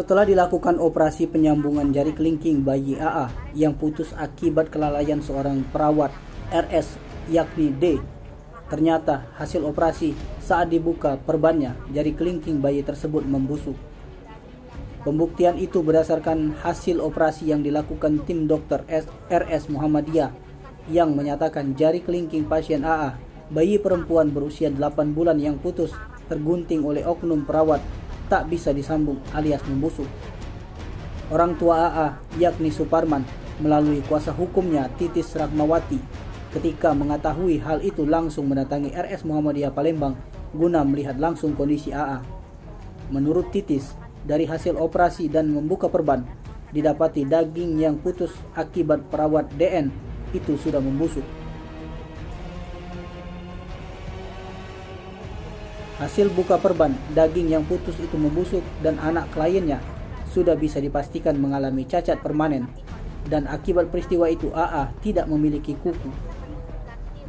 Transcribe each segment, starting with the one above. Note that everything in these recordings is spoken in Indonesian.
Setelah dilakukan operasi penyambungan jari kelingking bayi AA yang putus akibat kelalaian seorang perawat RS yakni D, ternyata hasil operasi saat dibuka perbannya jari kelingking bayi tersebut membusuk. Pembuktian itu berdasarkan hasil operasi yang dilakukan tim dokter RS Muhammadiyah yang menyatakan jari kelingking pasien AA, bayi perempuan berusia 8 bulan yang putus tergunting oleh oknum perawat, tak bisa disambung alias membusuk. Orang tua AA yakni Suparman melalui kuasa hukumnya Titis Rahmawati ketika mengetahui hal itu langsung mendatangi RS Muhammadiyah Palembang guna melihat langsung kondisi AA. Menurut Titis, dari hasil operasi dan membuka perban didapati daging yang putus akibat perawat DN itu sudah membusuk. Hasil buka perban, daging yang putus itu membusuk dan anak kliennya sudah bisa dipastikan mengalami cacat permanen, dan akibat peristiwa itu AA tidak memiliki kuku.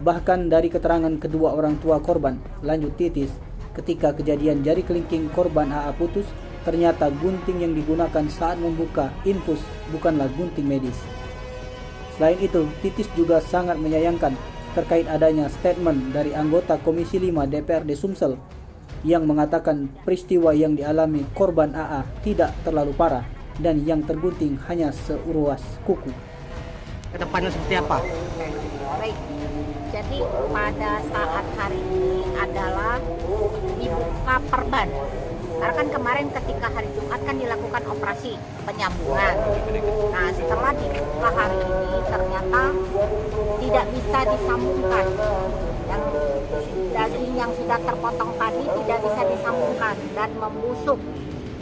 Bahkan dari keterangan kedua orang tua korban, lanjut Titis, ketika kejadian jari kelingking korban AA putus, ternyata gunting yang digunakan saat membuka infus bukanlah gunting medis. Selain itu, Titis juga sangat menyayangkan terkait adanya statement dari anggota Komisi 5 DPRD Sumsel yang mengatakan peristiwa yang dialami korban AA tidak terlalu parah dan yang tergunting hanya seuruas kuku. Kedepannya seperti apa? Baik, jadi pada saat hari ini adalah dibuka perban. Karena kan kemarin ketika hari Jumat kan dilakukan operasi penyambungan. Nah, setelah dibuka hari ini ternyata tidak bisa disambungkan. Yang daging yang sudah terpotong tadi tidak bisa disambungkan dan membusuk.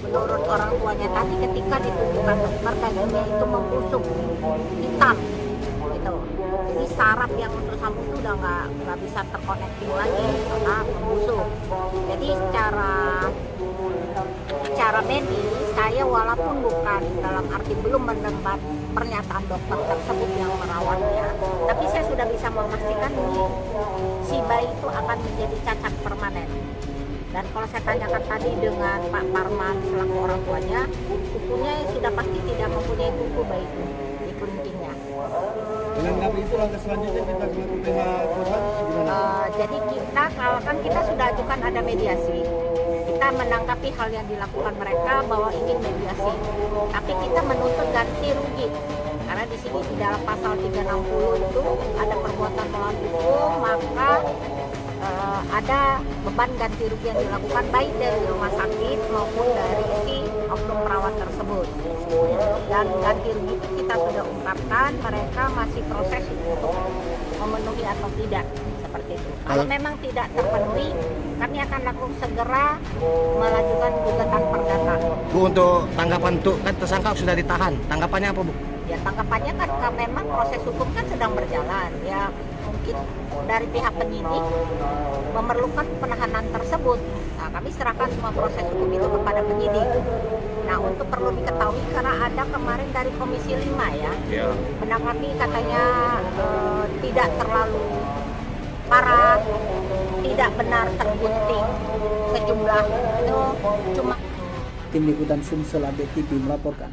Menurut orang tuanya tadi ketika ditunjukkan dokter, dagingnya itu membusuk, hitam gitu. Jadi saraf yang untuk sambung itu udah nggak bisa terkonekting lagi karena membusuk. Jadi secara medis saya walaupun bukan dalam arti belum mendapat pernyataan dokter tersebut yang merawatnya, tapi saya sudah bisa memastikan ini si bayi itu akan menjadi cacat permanen. Dan kalau saya tanyakan tadi dengan Pak Parman selaku orang tuanya, kukunya sudah pasti tidak mempunyai kuku bayi itu di kelingkingnya. Menanggapi itu langkah selanjutnya kita melakukan korban gimana? Jadi kita sudah ajukan ada mediasi. Kita menanggapi hal yang dilakukan mereka bahwa ingin mediasi, tapi kita menuntut ganti rugi karena di sini di dalam pasal 360 itu ada perbuatan melawan hukum, maka ada beban ganti rugi yang dilakukan baik dari rumah sakit maupun dari si oknum perawat tersebut. Dan ganti rugi itu kita sudah ungkapkan, mereka masih proses untuk memenuhi atau tidak, seperti itu. Kalau memang tidak terpenuhi, kami akan lakukan segera melakukan gugatan perdata. Bu, untuk tanggapan untuk kan tersangka sudah ditahan, tanggapannya apa Bu? Ya tanggapannya kan memang proses hukum kan sedang berjalan. Ya mungkin dari pihak penyidik memerlukan penahanan tersebut. Nah, kami serahkan semua proses hukum itu kepada penyidik. Nah, untuk perlu diketahui karena ada kemarin dari Komisi 5 ya. Menanggapi katanya tidak terlalu parah, tidak benar tergunting sejumlah itu cuma. Tim Liputan Sumsel Update TV melaporkan.